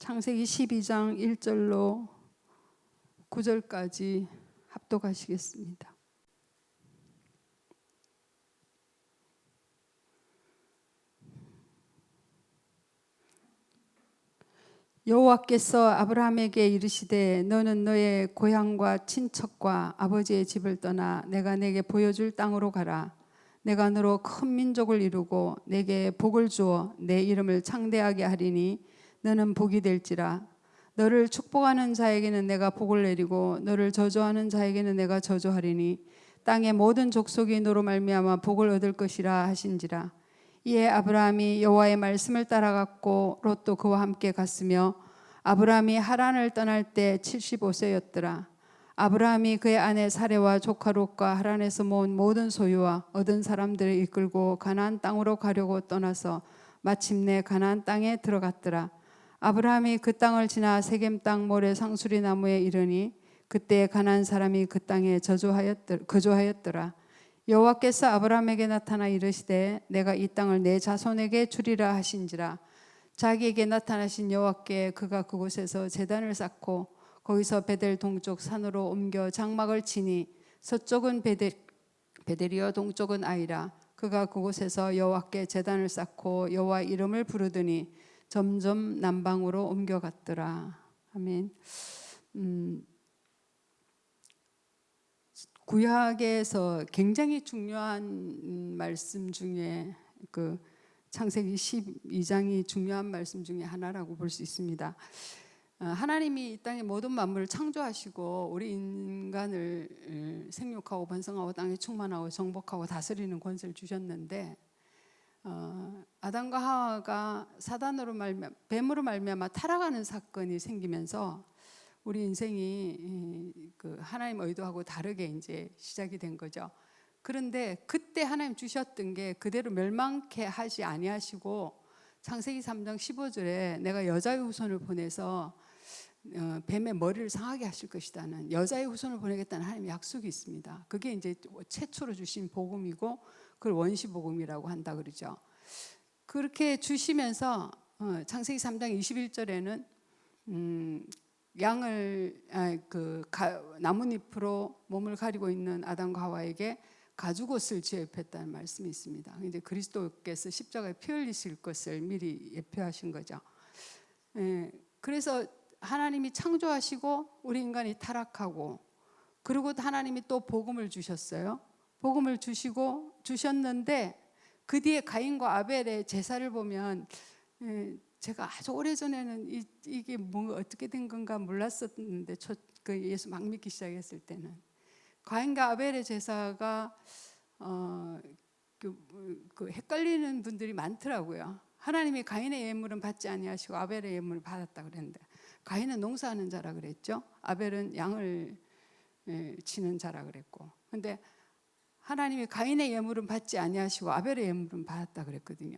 창세기 12장 1절로 9절까지 합독하시겠습니다. 여호와께서 아브라함에게 이르시되 너는 너의 고향과 친척과 아버지의 집을 떠나 내가 내게 보여줄 땅으로 가라. 내가 너로 큰 민족을 이루고 내게 복을 주어 내 이름을 창대하게 하리니 너는 복이 될지라. 너를 축복하는 자에게는 내가 복을 내리고 너를 저주하는 자에게는 내가 저주하리니 땅의 모든 족속이 너로 말미암아 복을 얻을 것이라 하신지라. 이에 아브라함이 여호와의 말씀을 따라갔고 롯도 그와 함께 갔으며 아브라함이 하란을 떠날 때 75세였더라. 아브라함이 그의 아내 사레와 조카 롯과 하란에서 모은 모든 소유와 얻은 사람들을 이끌고 가나안 땅으로 가려고 떠나서 마침내 가나안 땅에 들어갔더라. 아브라함이 그 땅을 지나 세겜 땅 모래 상수리 나무에 이르니 그때 가나안 사람이 그 땅에 거주하였더라. 여호와께서 아브라함에게 나타나 이르시되 내가 이 땅을 내 자손에게 주리라 하신지라. 자기에게 나타나신 여호와께 그가 그곳에서 제단을 쌓고 거기서 베델 동쪽 산으로 옮겨 장막을 치니 서쪽은 베델이요 동쪽은 아이라. 그가 그곳에서 여호와께 제단을 쌓고 여호와 이름을 부르더니 점점 남방으로 옮겨갔더라. 아멘. 구약에서 굉장히 중요한 말씀 중에 그 창세기 12장이 중요한 말씀 중에 하나라고 볼 수 있습니다. 하나님이 이 땅의 모든 만물을 창조하시고 우리 인간을 생육하고 번성하고 땅에 충만하고 정복하고 다스리는 권세를 주셨는데 아담과 하와가 사단으로 뱀으로 말미암아 타락하는 사건이 생기면서 우리 인생이 그 하나님 의도하고 다르게 이제 시작이 된 거죠. 그런데 그때 하나님 주셨던 게 그대로 멸망케 하지 아니하시고 창세기 3장 15절에 내가 여자의 후손을 보내서 뱀의 머리를 상하게 하실 것이다는 여자의 후손을 보내겠다는 하나님의 약속이 있습니다. 그게 이제 최초로 주신 복음이고 그걸 원시복음이라고 한다 그러죠. 그렇게 주시면서 창세기 3장 21절에는 양을 나뭇잎으로 몸을 가리고 있는 아담과 하와에게 가죽옷을 제입했다는 말씀이 있습니다. 이제 그리스도께서 십자가에 피 흘리실 것을 미리 예표하신 거죠. 그래서 하나님이 창조하시고 우리 인간이 타락하고 그리고 하나님이 또 복음을 주셨어요. 복음을 주셨는데 그 뒤에 가인과 아벨의 제사를 보면 제가 아주 오래전에는 이게 뭐 어떻게 된 건가 몰랐었는데 그 예수 막 믿기 시작했을 때는 가인과 아벨의 제사가 그 헷갈리는 분들이 많더라고요. 하나님이 가인의 예물은 받지 아니하시고 아벨의 예물을 받았다 그랬는데 가인은 농사하는 자라 그랬죠. 아벨은 양을 치는 자라 그랬고. 근데 하나님이 가인의 예물은 받지 아니하시고 아벨의 예물은 받았다 그랬거든요.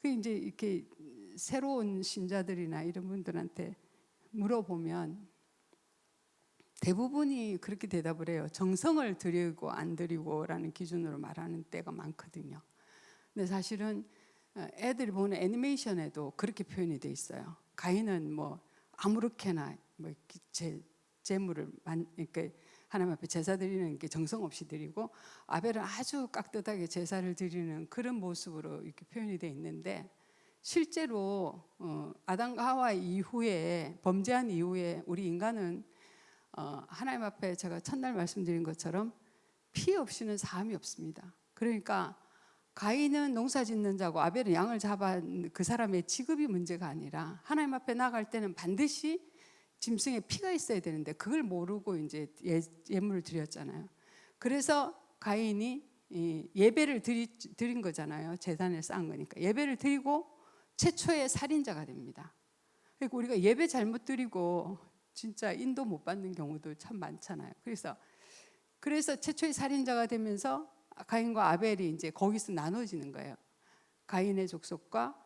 그 이제 이렇게 새로운 신자들이나 이런 분들한테 물어보면 대부분이 그렇게 대답을 해요. 정성을 드리고 안 드리고라는 기준으로 말하는 때가 많거든요. 근데 사실은 애들이 보는 애니메이션에도 그렇게 표현이 돼 있어요. 가인은 뭐 아무렇게나 뭐 재물을 이렇게 하나님 앞에 제사 드리는 게 정성 없이 드리고 아벨은 아주 깍듯하게 제사를 드리는 그런 모습으로 이렇게 표현이 돼 있는데 실제로 아담과 하와 이후에 범죄한 이후에 우리 인간은 하나님 앞에 제가 첫날 말씀드린 것처럼 피 없이는 사함이 없습니다. 그러니까 가인은 농사 짓는 자고 아벨은 양을 잡아 그 사람의 직업이 문제가 아니라 하나님 앞에 나갈 때는 반드시 짐승에 피가 있어야 되는데 그걸 모르고 이제 예물을 드렸잖아요. 그래서 가인이 예배를 드린 거잖아요. 제단을 쌓은 거니까 예배를 드리고 최초의 살인자가 됩니다. 그리고 우리가 예배 잘못 드리고 진짜 인도 못 받는 경우도 참 많잖아요. 그래서 최초의 살인자가 되면서 가인과 아벨이 이제 거기서 나눠지는 거예요. 가인의 족속과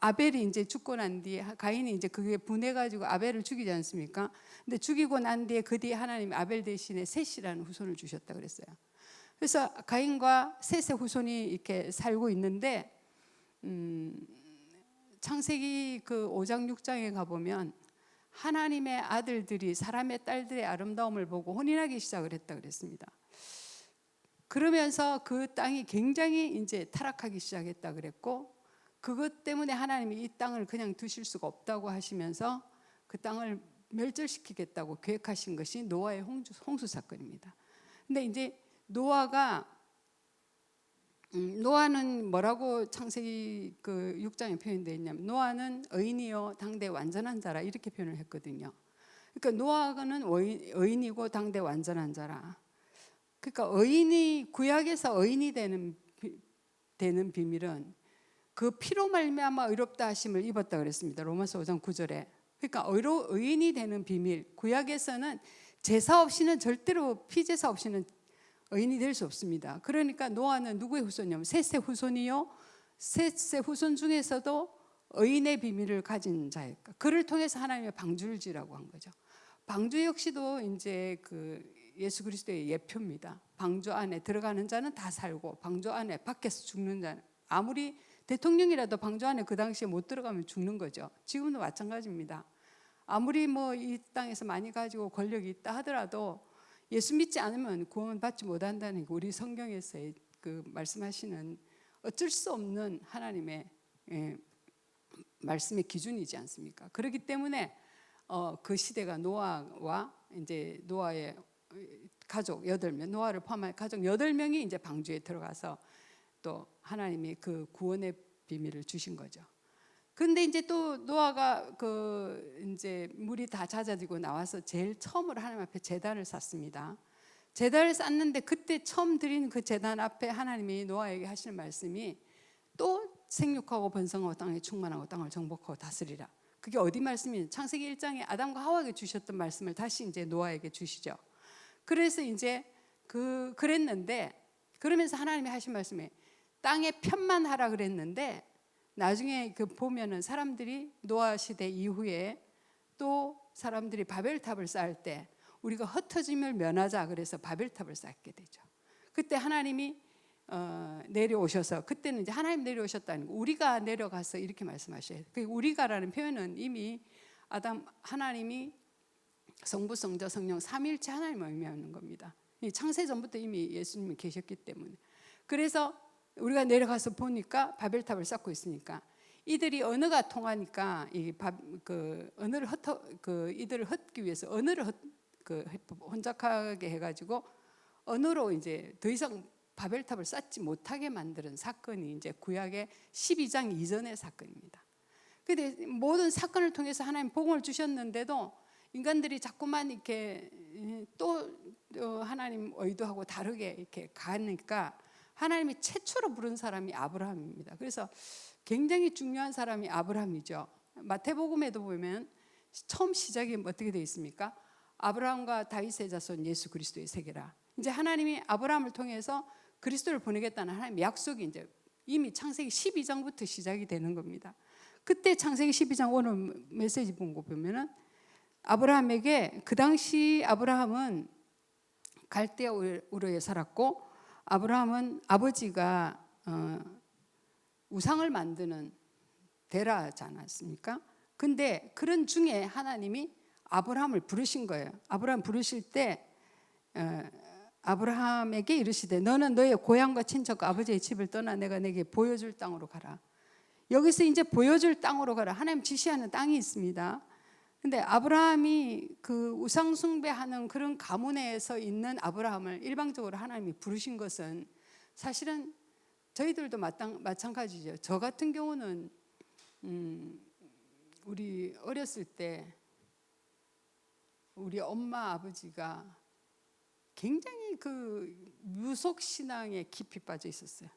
아벨이 이제 죽고 난 뒤에 가인이 이제 그게 분해가지고 아벨을 죽이지 않습니까? 근데 죽이고 난 뒤에 그 뒤에 하나님이 아벨 대신에 셋이라는 후손을 주셨다 그랬어요. 그래서 가인과 셋의 후손이 이렇게 살고 있는데 창세기 그 5장 6장에 가보면 하나님의 아들들이 사람의 딸들의 아름다움을 보고 혼인하기 시작을 했다 그랬습니다. 그러면서 그 땅이 굉장히 이제 타락하기 시작했다 그랬고, 그것 때문에 하나님이 이 땅을 그냥 두실 수가 없다고 하시면서 그 땅을 멸절시키겠다고 계획하신 것이 노아의 홍수 사건입니다. 근데 이제 노아는 뭐라고 창세기 그 6장에 표현되어 있냐면, 노아는 의인이요 당대 완전한 자라, 이렇게 표현을 했거든요. 그러니까 노아는 의인이고 당대 완전한 자라. 그러니까 구약에서 의인이 되는 비밀은 그 피로 말미암아 의롭다 하심을 입었다 그랬습니다. 로마서 5장 9절에. 그러니까 의인이 되는 비밀, 구약에서는 제사 없이는 절대로 피제사 없이는 의인이 될 수 없습니다. 그러니까 노아는 누구의 후손이냐면 셋의 후손이요, 셋의 후손 중에서도 의인의 비밀을 가진 자일까. 그를 통해서 하나님의 방주를 지라고 한 거죠. 방주 역시도 이제 그 예수 그리스도의 예표입니다. 방주 안에 들어가는 자는 다 살고, 방주 안에 밖에서 죽는 자는, 아무리 대통령이라도 방주 안에 그 당시에 못 들어가면 죽는 거죠. 지금도 마찬가지입니다. 아무리 뭐 이 땅에서 많이 가지고 권력이 있다 하더라도 예수 믿지 않으면 구원 받지 못한다는 게 우리 성경에서 그 말씀하시는 어쩔 수 없는 하나님의 말씀의 기준이지 않습니까? 그렇기 때문에 그 시대가 노아와 이제 노아의 가족 8명, 노아를 포함한 가족 8명이 이제 방주에 들어가서 또 하나님이 그 구원의 비밀을 주신 거죠. 근데 이제 또 노아가 그 이제 물이 다 잦아지고 나와서 제일 처음으로 하나님 앞에 제단을 쌓습니다. 제단을 쌓는데 그때 처음 드린 그 제단 앞에 하나님이 노아에게 하시는 말씀이 또 생육하고 번성하고 땅에 충만하고 땅을 정복하고 다스리라. 그게 어디 말씀이냐? 창세기 1장에 아담과 하와에게 주셨던 말씀을 다시 이제 노아에게 주시죠. 그래서 이제 그랬는데, 그러면서 하나님이 하신 말씀이 땅에 편만하라 그랬는데, 나중에 그 보면은 사람들이 노아 시대 이후에 또 사람들이 바벨탑을 쌓을 때 우리가 흩어짐을 면하자 그래서 바벨탑을 쌓게 되죠. 그때 하나님이 내려오셔서, 그때는 이제 하나님 내려오셨다는 거, 우리가 내려가서 이렇게 말씀하셔요. 그 우리가라는 표현은 이미 하나님이 성부, 성자, 성령 삼위일체 하나님을 의미하는 겁니다. 창세 전부터 이미 예수님이 계셨기 때문에. 그래서 우리가 내려가서 보니까 바벨탑을 쌓고 있으니까 이들이 언어가 통하니까 이들을 흩기 위해서 언어를 혼잡하게 해가지고 언어로 이제 더 이상 바벨탑을 쌓지 못하게 만드는 사건이 이제 구약의 12장 이전의 사건입니다. 그런데 모든 사건을 통해서 하나님 복음을 주셨는데도 인간들이 자꾸만 이렇게 또 하나님 의도하고 다르게 이렇게 가니까 하나님이 최초로 부른 사람이 아브라함입니다. 그래서 굉장히 중요한 사람이 아브라함이죠. 마태복음에도 보면 처음 시작이 어떻게 되어 있습니까? 아브라함과 다윗의 자손 예수 그리스도의 세계라. 이제 하나님이 아브라함을 통해서 그리스도를 보내겠다는 하나님의 약속이 이제 이미 창세기 12장부터 시작이 되는 겁니다. 그때 창세기 12장 오늘 메시지 본 거 보면은 아브라함에게, 그 당시 아브라함은 갈대아 우르에 살았고, 아브라함은 아버지가 우상을 만드는 데라지 않았습니까? 근데 그런 중에 하나님이 아브라함을 부르신 거예요. 아브라함 부르실 때 아브라함에게 이르시되 너는 너의 고향과 친척과 아버지의 집을 떠나 내가 내게 보여줄 땅으로 가라. 여기서 이제 보여줄 땅으로 가라. 하나님 지시하는 땅이 있습니다. 근데 아브라함이 그 우상 숭배하는 그런 가문에서 있는 아브라함을 일방적으로 하나님이 부르신 것은 사실은 저희들도 마찬가지죠. 저 같은 경우는 우리 어렸을 때 우리 엄마 아버지가 굉장히 그 무속 신앙에 깊이 빠져 있었어요.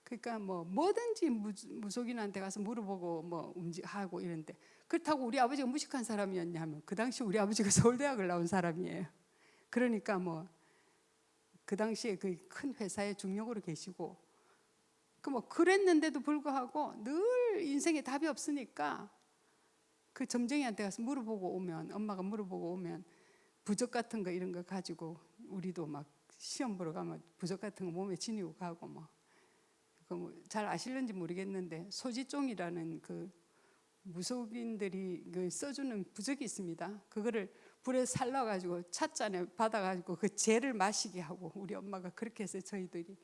그러니까 뭐든지 무속인한테 가서 물어보고 하고 이런데, 그렇다고 우리 아버지가 무식한 사람이었냐면 그 당시 우리 아버지가 서울대학을 나온 사람이에요. 그러니까 그 당시에 그 큰 회사에 중역으로 계시고 그랬는데도 불구하고 늘 인생에 답이 없으니까 그 점쟁이한테 가서 엄마가 물어보고 오면 부적 같은 거 이런 거 가지고 우리도 막 시험 보러 가면 부적 같은 거 몸에 지니고 가고 잘 아실는지 모르겠는데 소지종이라는 그 무속인들이 그 써주는 부적이 있습니다. 그거를 불에 살라가지고 찻잔에 받아가지고 그 재를 마시게 하고 우리 엄마가 그렇게 해서 저희들이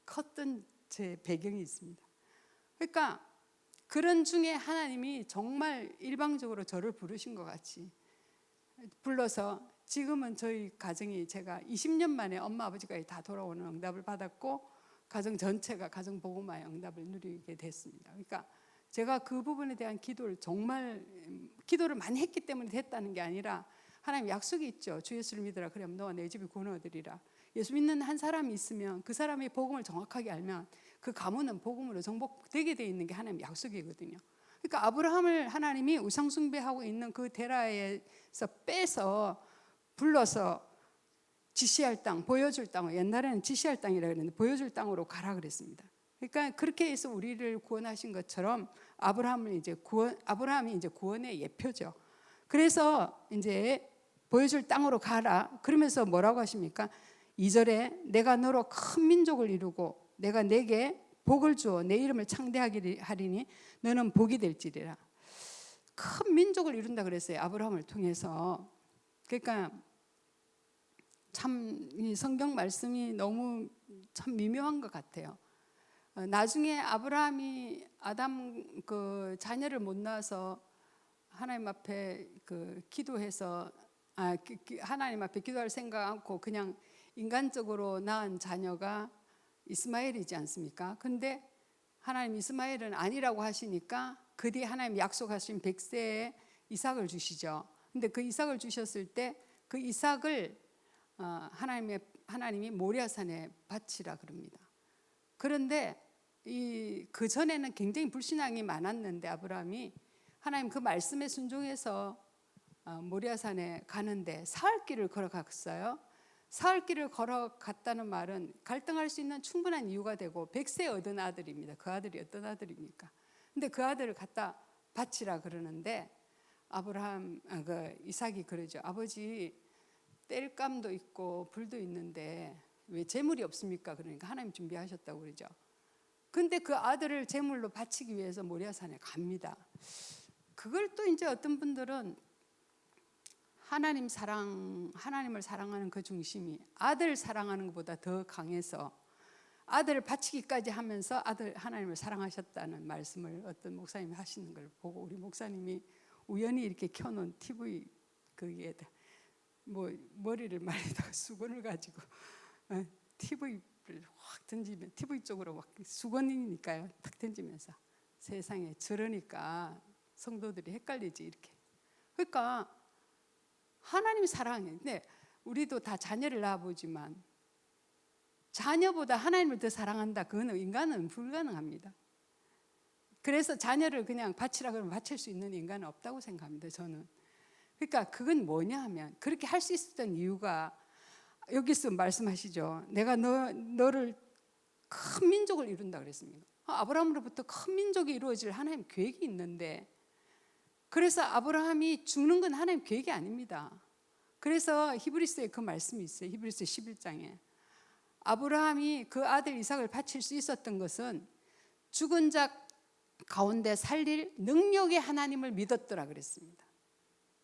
컸던 제 배경이 있습니다. 그러니까 그런 중에 하나님이 정말 일방적으로 저를 부르신 것 같이 불러서 지금은 저희 가정이 제가 20년 만에 엄마 아버지가 다 돌아오는 응답을 받았고 가정 전체가 가정 복음화의 응답을 누리게 됐습니다. 그러니까 제가 그 부분에 대한 기도를 정말 기도를 많이 했기 때문에 됐다는 게 아니라 하나님 약속이 있죠. 주 예수를 믿으라 그러면 너와 내 집이 구원 얻으리라. 예수 믿는 한 사람이 있으면 그 사람의 복음을 정확하게 알면 그 가문은 복음으로 정복되게 돼 있는 게 하나님 약속이거든요. 그러니까 아브라함을 하나님이 우상 숭배하고 있는 그 데라에서 빼서 불러서 지시할 땅, 보여줄 땅, 옛날에는 지시할 땅이라 그랬는데 보여줄 땅으로 가라 그랬습니다. 그러니까 그렇게 해서 우리를 구원하신 것처럼 아브라함이 이제 구원의 예표죠. 그래서 이제 보여줄 땅으로 가라. 그러면서 뭐라고 하십니까? 2절에 내가 너로 큰 민족을 이루고 내가 내게 복을 주어 내 이름을 창대하리니 너는 복이 될지리라. 큰 민족을 이룬다 그랬어요. 아브라함을 통해서. 그러니까 참 이 성경 말씀이 너무 참 미묘한 것 같아요. 나중에 아브라함이 아담 그 자녀를 못 낳아서 하나님 앞에 기도해서 하나님 앞에 기도할 생각 않고 그냥 인간적으로 낳은 자녀가 이스마엘이지 않습니까? 근데 하나님 이스마엘은 아니라고 하시니까 그 뒤에 하나님 약속하신 100세에 이삭을 주시죠. 근데 그 이삭을 주셨을 때 그 이삭을 하나님이 모리아산에 바치라 그럽니다. 그런데 그 전에는 굉장히 불신앙이 많았는데 아브라함이 하나님 그 말씀에 순종해서 모리아산에 가는데 사흘 길을 걸어갔어요. 사흘 길을 걸어갔다는 말은 갈등할 수 있는 충분한 이유가 되고 100세 얻은 아들입니다. 그 아들이 어떤 아들입니까? 근데 그 아들을 갖다 바치라 그러는데 이삭이 그러죠. 아버지 땔감도 있고 불도 있는데 왜 재물이 없습니까? 그러니까 하나님 준비하셨다고 그러죠. 근데 그 아들을 제물로 바치기 위해서 모리아산에 갑니다. 그걸 또 이제 어떤 분들은 하나님을 사랑하는 그 중심이 아들 사랑하는 것보다 더 강해서 아들을 바치기까지 하면서 하나님을 사랑하셨다는 말씀을 어떤 목사님이 하시는 걸 보고 우리 목사님이 우연히 이렇게 켜놓은 TV 거기에 뭐 머리를 말에다가 수건을 가지고 TV를 확 던지면 TV 쪽으로 막 수건이니까요 탁 던지면서 세상에 저러니까 성도들이 헷갈리지 이렇게. 그러니까 하나님 사랑인데 우리도 다 자녀를 낳아보지만 자녀보다 하나님을 더 사랑한다. 그거는 인간은 불가능합니다. 그래서 자녀를 그냥 바치라 그러면 바칠 수 있는 인간은 없다고 생각합니다. 저는. 그러니까 그건 뭐냐 하면 그렇게 할 수 있었던 이유가 여기서 말씀하시죠. 내가 너를 큰 민족을 이룬다 그랬습니다. 아브라함으로부터 큰 민족이 이루어질 하나님 계획이 있는데 그래서 아브라함이 죽는 건 하나님 계획이 아닙니다. 그래서 히브리서에 그 말씀이 있어요. 히브리서 11장에 아브라함이 그 아들 이삭을 바칠 수 있었던 것은 죽은 자 가운데 살릴 능력의 하나님을 믿었더라 그랬습니다.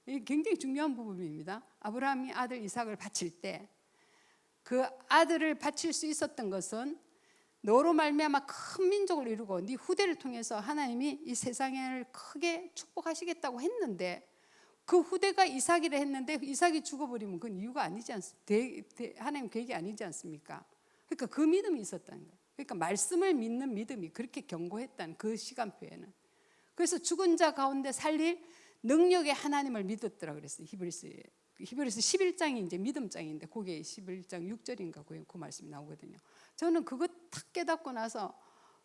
이게 굉장히 중요한 부분입니다. 아브라함이 아들 이삭을 바칠 때 그 아들을 바칠 수 있었던 것은 너로 말미암아 큰 민족을 이루고 네 후대를 통해서 하나님이 이 세상을 크게 축복하시겠다고 했는데 그 후대가 이삭이라 했는데 이삭이 죽어버리면 그건 이유가 아니지 않습니까? 하나님 계획이 아니지 않습니까? 그러니까 그 믿음이 있었다는 거예요. 그러니까 말씀을 믿는 믿음이 그렇게 견고했다는 그 시간표에는. 그래서 죽은 자 가운데 살릴 능력의 하나님을 믿었더라 그랬어요. 히브리서 11장이 이제 믿음장인데 거기에 11장 6절인가 그 말씀이 나오거든요. 저는 그거 탁 깨닫고 나서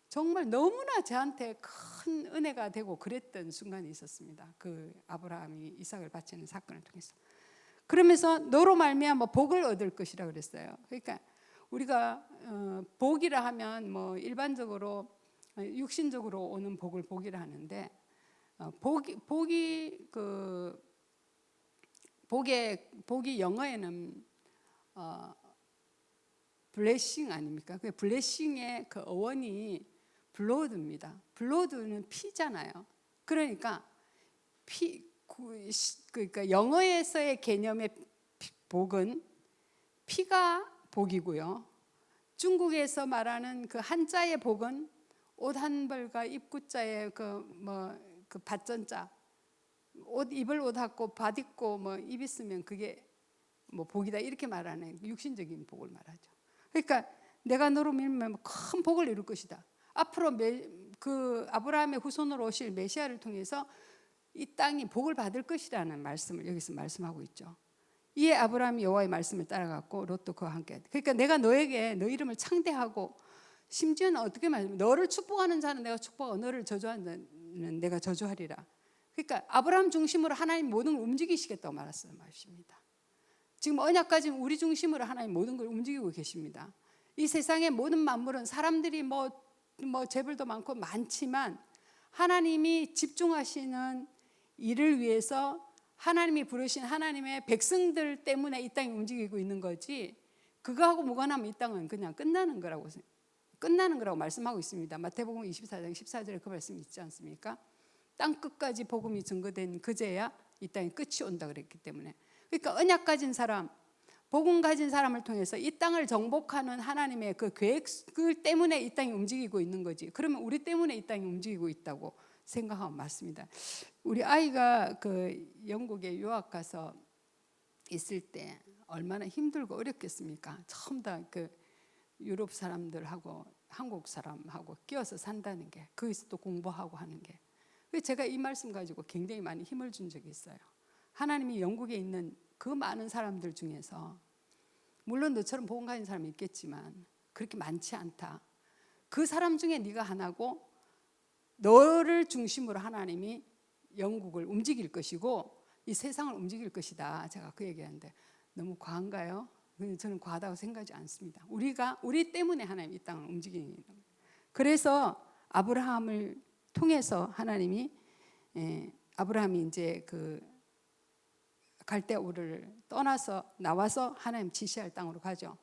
정말 너무나 저한테 큰 은혜가 되고 그랬던 순간이 있었습니다. 그 아브라함이 이삭을 바치는 사건을 통해서. 그러면서 너로 말미암아 복을 얻을 것이라 그랬어요. 그러니까 우리가 복이라 하면 뭐 일반적으로 육신적으로 오는 복을 복이라 하는데 복이 영어에는 블레싱 아닙니까? 그 블레싱의 그 어원이 블로드입니다. 블로드는 피잖아요. 그러니까 그러니까 영어에서의 개념의 복은 피가 복이고요. 중국에서 말하는 그 한자의 복은 옷 한 벌과 입구자의 그 밭전자, 옷 입을 옷 하고 밭 입고 뭐 입 있으면 그게 뭐 복이다 이렇게 말하는 육신적인 복을 말하죠. 그러니까 내가 너로 믿으면 큰 복을 이룰 것이다. 앞으로 그 아브라함의 후손으로 오실 메시아를 통해서 이 땅이 복을 받을 것이라는 말씀을 여기서 말씀하고 있죠. 이에 아브라함이 여호와의 말씀을 따라갔고 롯도 그와 함께. 그러니까 내가 너에게 너 이름을 창대하고 심지어는 어떻게 말하면 너를 축복하는 자는 내가 축복하고 너를 저주하는 자는 내가 저주하리라. 그러니까 아브라함 중심으로 하나님 모든 걸 움직이시겠다고 말했어요. 말씀입니다. 지금 언약까지 우리 중심으로 하나님 모든 걸 움직이고 계십니다. 이 세상의 모든 만물은 사람들이 뭐 재벌도 많고 많지만 하나님이 집중하시는 일을 위해서 하나님이 부르신 하나님의 백성들 때문에 이 땅이 움직이고 있는 거지 그거하고 무관하면 이 땅은 그냥 끝나는 거라고 말씀하고 있습니다. 마태복음 24장 14절에 그 말씀이 있지 않습니까? 땅 끝까지 복음이 증거된 그제야 이 땅의 끝이 온다 그랬기 때문에. 그러니까 언약 가진 사람, 복음 가진 사람을 통해서 이 땅을 정복하는 하나님의 그 계획 때문에 이 땅이 움직이고 있는 거지. 그러면 우리 때문에 이 땅이 움직이고 있다고 생각하면 맞습니다. 우리 아이가 그 영국에 유학 가서 있을 때 얼마나 힘들고 어렵겠습니까? 처음 다 그 유럽 사람들하고 한국 사람하고 끼어서 산다는 게, 거기서 또 공부하고 하는 게. 제가 이 말씀 가지고 굉장히 많이 힘을 준 적이 있어요. 하나님이 영국에 있는 그 많은 사람들 중에서 물론 너처럼 복음 가진 사람이 있겠지만 그렇게 많지 않다. 그 사람 중에 네가 하나고 너를 중심으로 하나님이 영국을 움직일 것이고 이 세상을 움직일 것이다. 제가 그 얘기하는데 너무 과한가요? 저는 과하다고 생각하지 않습니다. 우리 때문에 하나님 이 땅을 움직이는 거예요. 그래서 아브라함을 통해서 하나님이 아브라함이 이제 그 갈대우를 떠나서 나와서 하나님 지시할 땅으로 가죠.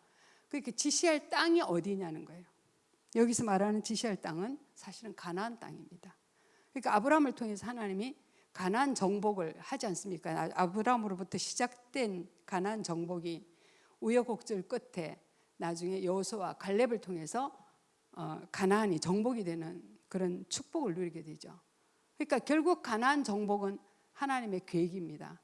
그렇게 지시할 땅이 어디냐는 거예요. 여기서 말하는 지시할 땅은 사실은 가나안 땅입니다. 그러니까 아브라함을 통해서 하나님이 가나안 정복을 하지 않습니까? 아브라함으로부터 시작된 가나안 정복이 우여곡절 끝에 나중에 여호수아와 갈렙을 통해서 가나안이 정복이 되는 그런 축복을 누리게 되죠. 그러니까 결국 가나안 정복은 하나님의 계획입니다.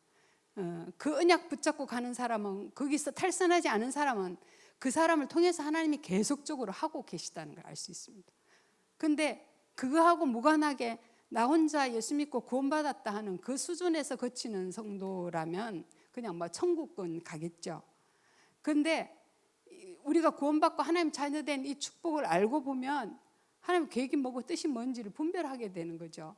그 언약 붙잡고 가는 사람은, 거기서 탈선하지 않은 사람은 그 사람을 통해서 하나님이 계속적으로 하고 계시다는 걸 알 수 있습니다. 근데 그거하고 무관하게 나 혼자 예수 믿고 구원받았다 하는 그 수준에서 거치는 성도라면 그냥 뭐 천국은 가겠죠. 근데 우리가 구원받고 하나님 자녀된 이 축복을 알고 보면 하나님 계획이 뭐고 뜻이 뭔지를 분별하게 되는 거죠.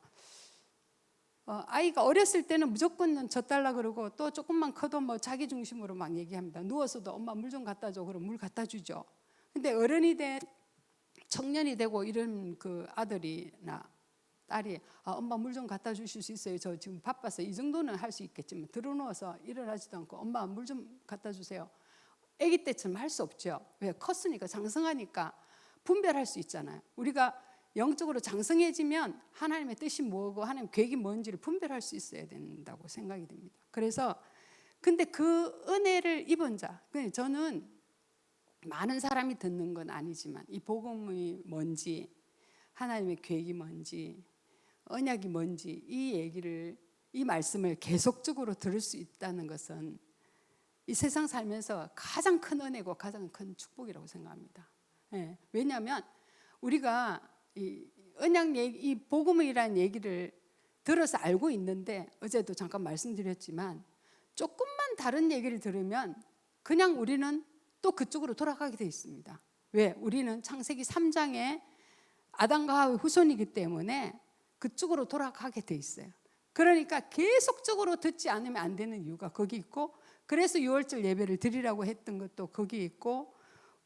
아이가 어렸을 때는 무조건 젖달라 그러고 또 조금만 커도 뭐 자기 중심으로 막 얘기합니다. 누워서도 엄마 물 좀 갖다 줘. 그럼 물 갖다 주죠. 근데 어른이 된 청년이 되고 이런 그 아들이나 딸이 엄마 물 좀 갖다 주실 수 있어요? 저 지금 바빠서. 이 정도는 할 수 있겠지만 들어누워서 일어나지도 않고 엄마 물 좀 갖다 주세요. 아기 때처럼 할 수 없죠. 왜? 컸으니까, 장성하니까 분별할 수 있잖아요. 우리가 영적으로 장성해지면 하나님의 뜻이 뭐고 하나님 계획이 뭔지를 분별할 수 있어야 된다고 생각이 됩니다. 그래서 근데 그 은혜를 입은 자, 저는 많은 사람이 듣는 건 아니지만 이 복음이 뭔지, 하나님의 계획이 뭔지, 언약이 뭔지 이 말씀을 계속적으로 들을 수 있다는 것은 이 세상 살면서 가장 큰 은혜고 가장 큰 축복이라고 생각합니다. 왜냐하면 우리가 이 언약 얘기, 이 복음이라는 얘기를 들어서 알고 있는데 어제도 잠깐 말씀드렸지만 조금만 다른 얘기를 들으면 그냥 우리는 또 그쪽으로 돌아가게 돼 있습니다. 왜? 우리는 창세기 3장에 아담과 하와의 후손이기 때문에 그쪽으로 돌아가게 돼 있어요. 그러니까 계속적으로 듣지 않으면 안 되는 이유가 거기 있고, 그래서 유월절 예배를 드리라고 했던 것도 거기 있고,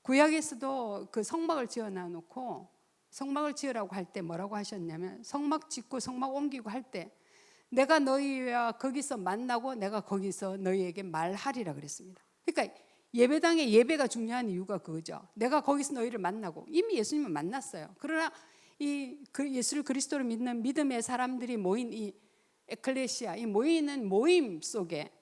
구약에서도 그 성막을 지어놔 놓고 성막을 지으라고 할 때 뭐라고 하셨냐면, 성막 짓고 성막 옮기고 할 때 내가 너희와 거기서 만나고 내가 거기서 너희에게 말하리라 그랬습니다. 그러니까 예배당의 예배가 중요한 이유가 그거죠. 내가 거기서 너희를 만나고, 이미 예수님은 만났어요. 그러나 예수를 그리스도로 믿는 믿음의 사람들이 모인 이 에클레시아, 이 모이는 모임 속에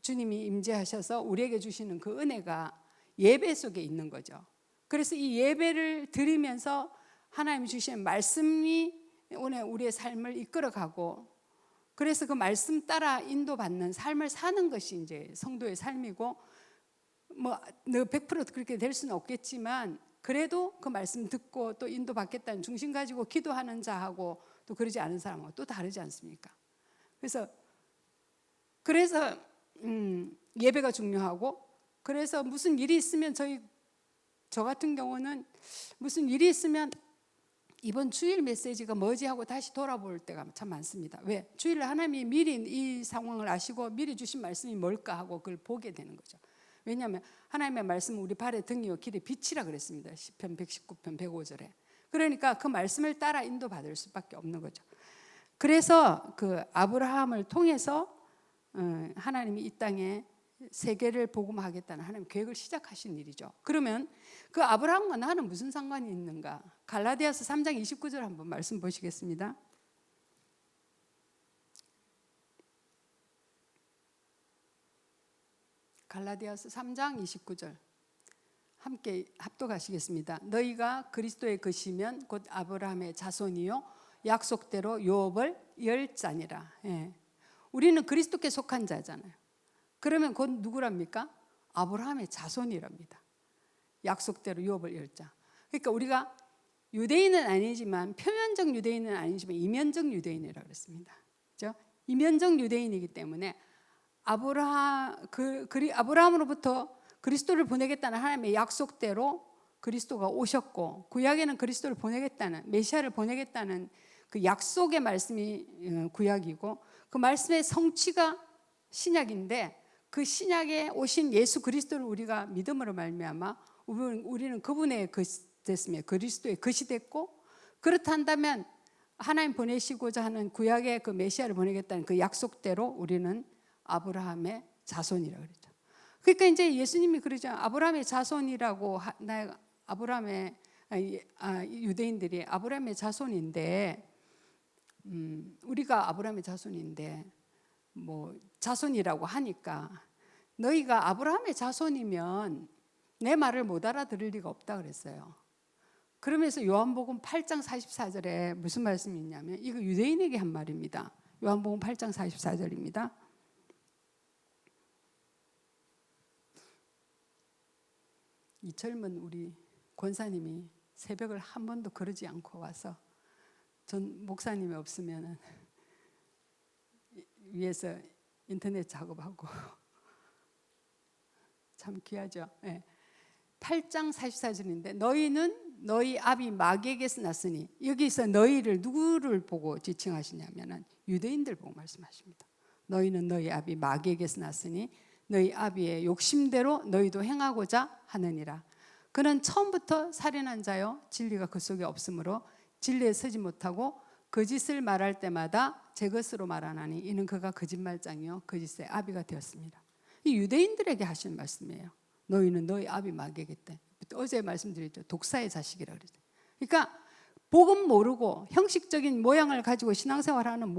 주님이 임재하셔서 우리에게 주시는 그 은혜가 예배 속에 있는 거죠. 그래서 이 예배를 드리면서 하나님 주신 말씀이 오늘 우리의 삶을 이끌어가고, 그래서 그 말씀 따라 인도받는 삶을 사는 것이 이제 성도의 삶이고, 뭐 100% 그렇게 될 수는 없겠지만 그래도 그 말씀 듣고 또 인도받겠다는 중심 가지고 기도하는 자하고 또 그러지 않은 사람하고 또 다르지 않습니까? 그래서 예배가 중요하고, 그래서 무슨 일이 있으면 저 같은 경우는 무슨 일이 있으면 이번 주일 메시지가 뭐지 하고 다시 돌아볼 때가 참 많습니다. 왜? 주일에 하나님이 미리 이 상황을 아시고 미리 주신 말씀이 뭘까 하고 그걸 보게 되는 거죠. 왜냐하면 하나님의 말씀은 우리 발의 등이요 길의 빛이라 그랬습니다. 시편 119편 105절에. 그러니까 그 말씀을 따라 인도받을 수밖에 없는 거죠. 그래서 그 아브라함을 통해서 하나님이 이 땅에 세계를 복음하겠다는 하나님 계획을 시작하신 일이죠. 그러면 그 아브라함과 나는 무슨 상관이 있는가? 갈라디아서 3장 29절 한번 말씀 보시겠습니다. 갈라디아서 3장 29절 함께 합독하시겠습니다. 너희가 그리스도의 것이면 곧 아브라함의 자손이요 약속대로 유업을 열 자니라. 우리는 그리스도께 속한 자잖아요. 그러면 곧 누구랍니까? 아브라함의 자손이랍니다. 약속대로 유업을 열 자. 그러니까 우리가 유대인은 아니지만, 표면적 유대인은 아니지만 이면적 유대인이라고 그랬습니다. 그렇죠? 이면적 유대인이기 때문에 아브라함으로부터 그리스도를 보내겠다는 하나님의 약속대로 그리스도가 오셨고, 구약에는 그리스도를 보내겠다는, 메시아를 보내겠다는 그 약속의 말씀이 구약이고, 그 말씀의 성취가 신약인데, 그 신약에 오신 예수 그리스도를 우리가 믿음으로 말미암아 우리는 그분의 것이 됐으며 그리스도의 것이 됐고, 그렇다면 하나님 보내시고자 하는 구약의 그 메시아를 보내겠다는 그 약속대로 우리는 아브라함의 자손이라고 그랬죠. 그러니까 이제 예수님이 그러죠. 아브라함의 자손이라고, 아브라함의 유대인들이 아브라함의 자손인데, 우리가 아브라함의 자손인데 뭐 자손이라고 하니까, 너희가 아브라함의 자손이면 내 말을 못 알아들을 리가 없다 그랬어요. 그러면서 요한복음 8장 44절에 무슨 말씀이 있냐면, 이거 유대인에게 한 말입니다. 요한복음 8장 44절입니다. 이 젊은 우리 권사님이 새벽을 한 번도 그러지 않고 와서, 전 목사님이 없으면 위에서 인터넷 작업하고 참 귀하죠. 8장 44절인데, 너희는 너희 아비 마귀에게서 났으니, 여기서 너희를 누구를 보고 지칭하시냐면 유대인들 보고 말씀하십니다. 너희는 너희 아비 마귀에게서 났으니 너희 아비의 욕심대로 너희도 행하고자 하느니라. 그는 처음부터 살인한 자요 진리가 그 속에 없으므로 진리에 서지 못하고 거짓을 말할 때마다 제 것으로 말하나니 이는 그가 거짓말장이요 거짓의 아비가 되었습니다. 이 유대인들에게 하시는 말씀이에요. 너희는 너희 아비 마귀에게 때. 어제 말씀드렸죠. 독사의 자식이라고 그러죠. 그러니까 복음 모르고 형식적인 모양을 가지고 신앙생활하는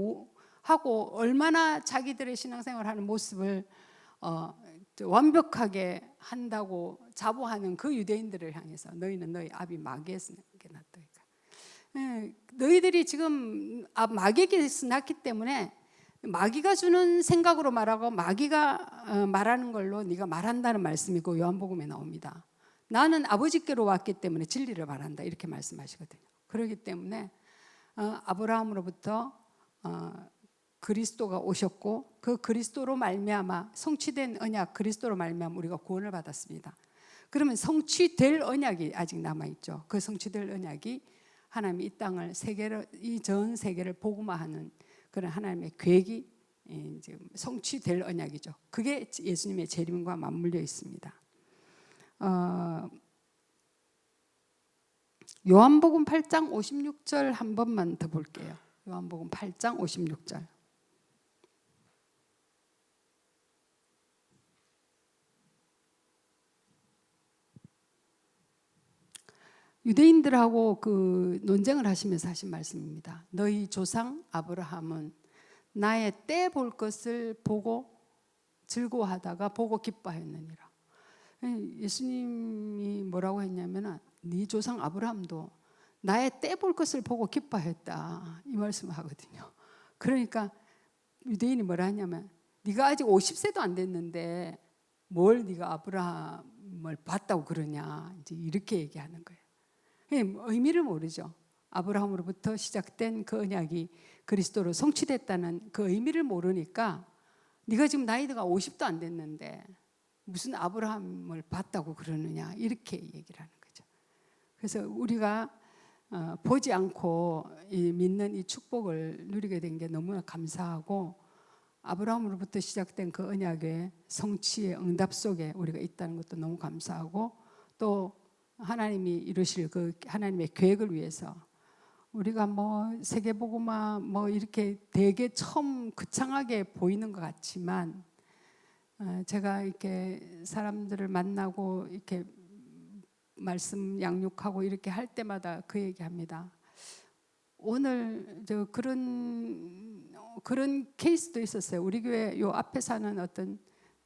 하고, 얼마나 자기들의 신앙생활하는 모습을 완벽하게 한다고 자부하는 그 유대인들을 향해서 너희는 너희 아비 마귀에서 났다. 너희들이 지금 마귀에게서 났기 때문에 마귀가 주는 생각으로 말하고 마귀가 말하는 걸로 네가 말한다는 말씀이고, 요한복음에 나옵니다. 나는 아버지께로 왔기 때문에 진리를 말한다, 이렇게 말씀하시거든요. 그렇기 때문에 아브라함으로부터 그리스도가 오셨고, 그 그리스도로 말미암아 성취된 언약, 그리스도로 말미암아 우리가 구원을 받았습니다. 그러면 성취될 언약이 아직 남아있죠. 그 성취될 언약이 하나님이 이 땅을 이 전 세계를 복음화하는 그런 하나님의 계획이 이제 성취될 언약이죠. 그게 예수님의 재림과 맞물려 있습니다. 요한복음 8장 56절 한 번만 더 볼게요. 요한복음 8장 56절. 유대인들하고 그 논쟁을 하시면서 하신 말씀입니다. 너희 조상 아브라함은 나의 때 볼 것을 보고 즐거워하다가 보고 기뻐하였느니라. 예수님이 뭐라고 했냐면 네 조상 아브라함도 나의 때 볼 것을 보고 기뻐했다 이 말씀을 하거든요. 그러니까 유대인이 뭐라 하냐면 네가 아직 50세도 안 됐는데 뭘 네가 아브라함을 봤다고 그러냐 이제 이렇게 얘기하는 거예요. 의미를 모르죠. 아브라함으로부터 시작된 그 언약이 그리스도로 성취됐다는 그 의미를 모르니까 네가 지금 나이가 50도 안 됐는데 무슨 아브라함을 봤다고 그러느냐 이렇게 얘기를 하는 거죠. 그래서 우리가 보지 않고 믿는 이 축복을 누리게 된 게 너무나 감사하고 아브라함으로부터 시작된 그 언약의 성취의 응답 속에 우리가 있다는 것도 너무 감사하고 또 하나님이 이루실 그 하나님의 계획을 위해서 우리가 뭐 세계복음화 뭐 이렇게 되게 처음 거창하게 보이는 것 같지만 제가 이렇게 사람들을 만나고 이렇게 말씀 양육하고 이렇게 할 때마다 그 얘기합니다. 오늘 저 그런 케이스도 있었어요. 우리 교회 요 앞에 사는 어떤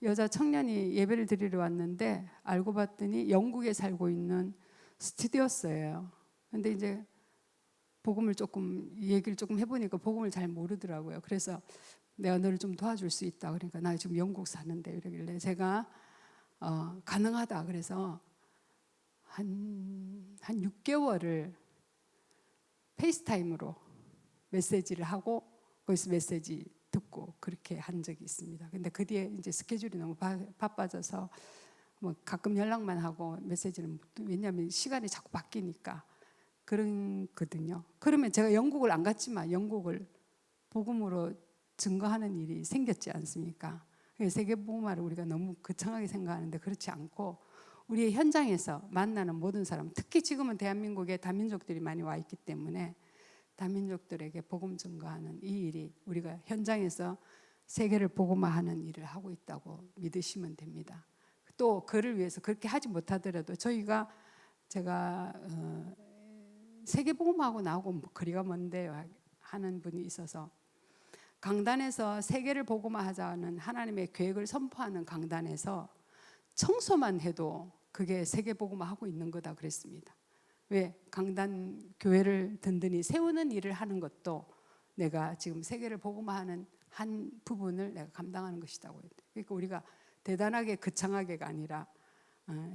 여자 청년이 예배를 드리러 왔는데 알고 봤더니 영국에 살고 있는 스튜디오스예요. 근데 이제 복음을 조금 얘기를 조금 해보니까 복음을 잘 모르더라고요. 그래서 내가 너를 좀 도와줄 수 있다. 그러니까 나 지금 영국 사는데 이러길래 제가 가능하다. 그래서 한 6개월을 페이스타임으로 메시지를 하고 거기서 메시지 듣고 그렇게 한 적이 있습니다. 근데 그 뒤에 이제 스케줄이 너무 바빠져서 뭐 가끔 연락만 하고 메시지는 왜냐하면 시간이 자꾸 바뀌니까 그런거든요. 그러면 제가 영국을 안 갔지만 영국을 복음으로 증거하는 일이 생겼지 않습니까? 세계복음화를 우리가 너무 거창하게 생각하는데 그렇지 않고 우리의 현장에서 만나는 모든 사람, 특히 지금은 대한민국에 다민족들이 많이 와 있기 때문에 다민족들에게 복음 증거하는 이 일이 우리가 현장에서 세계를 복음화하는 일을 하고 있다고 믿으시면 됩니다. 또 그를 위해서 그렇게 하지 못하더라도 제가 세계 복음하고 나하고 뭐 거리가 먼데요 하는 분이 있어서 강단에서 세계를 복음화하자는 하나님의 계획을 선포하는 강단에서 청소만 해도 그게 세계 복음화하고 있는 거다 그랬습니다. 왜? 강단 교회를 든든히 세우는 일을 하는 것도 내가 지금 세계를 복음화하는 한 부분을 내가 감당하는 것이다고. 그러니까 우리가 대단하게 거창하게가 아니라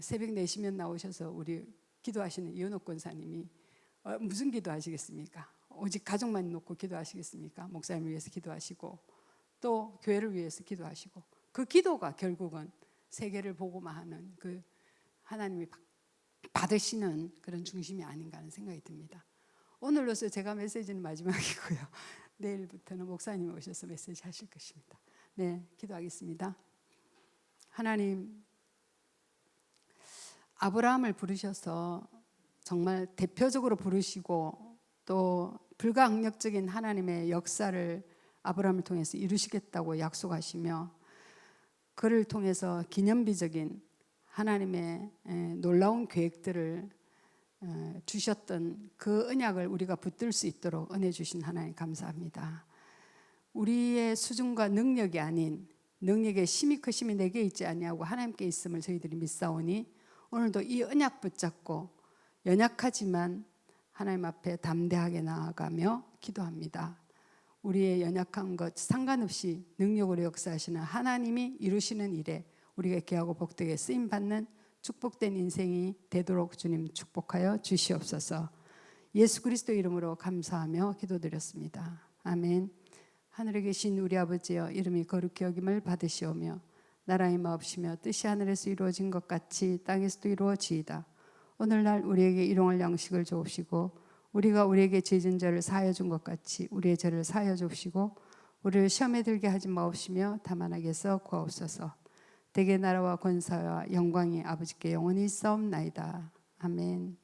새벽 4시면 나오셔서 우리 기도하시는 이은옥 권사님이 무슨 기도하시겠습니까? 오직 가족만 놓고 기도하시겠습니까? 목사님을 위해서 기도하시고 또 교회를 위해서 기도하시고 그 기도가 결국은 세계를 복음화하는 그 하나님이 받으시는 그런 중심이 아닌가 하는 생각이 듭니다. 오늘로서 제가 메시지는 마지막이고요. 내일부터는 목사님이 오셔서 메시지 하실 것입니다. 네, 기도하겠습니다. 하나님, 아브라함을 부르셔서 정말 대표적으로 부르시고 또 불가항력적인 하나님의 역사를 아브라함을 통해서 이루시겠다고 약속하시며 그를 통해서 기념비적인 하나님의 놀라운 계획들을 주셨던 그 언약을 우리가 붙들 수 있도록 은혜 주신 하나님 감사합니다. 우리의 수준과 능력이 아닌 능력의 힘이 크심이 내게 있지 아니하고 하나님께 있음을 저희들이 믿사오니 오늘도 이 언약 붙잡고 연약하지만 하나님 앞에 담대하게 나아가며 기도합니다. 우리의 연약한 것 상관없이 능력으로 역사하시는 하나님이 이루시는 일에 우리가 귀하고 복되게 쓰임받는 축복된 인생이 되도록 주님 축복하여 주시옵소서. 예수 그리스도 이름으로 감사하며 기도드렸습니다. 아멘. 하늘에 계신 우리 아버지여 이름이 거룩히 여김을 받으시오며 나라의 마옵시며 뜻이 하늘에서 이루어진 것 같이 땅에서도 이루어지이다. 오늘날 우리에게 일용할 양식을 주옵시고 우리가 우리에게 죄진 자를 사하여 준 것 같이 우리의 죄를 사하여 주옵시고 우리를 시험에 들게 하지 마옵시며 다만 악에서 구하옵소서. 대개 나라와 권사와 영광이 아버지께 영원히 있사옵나이다. 아멘.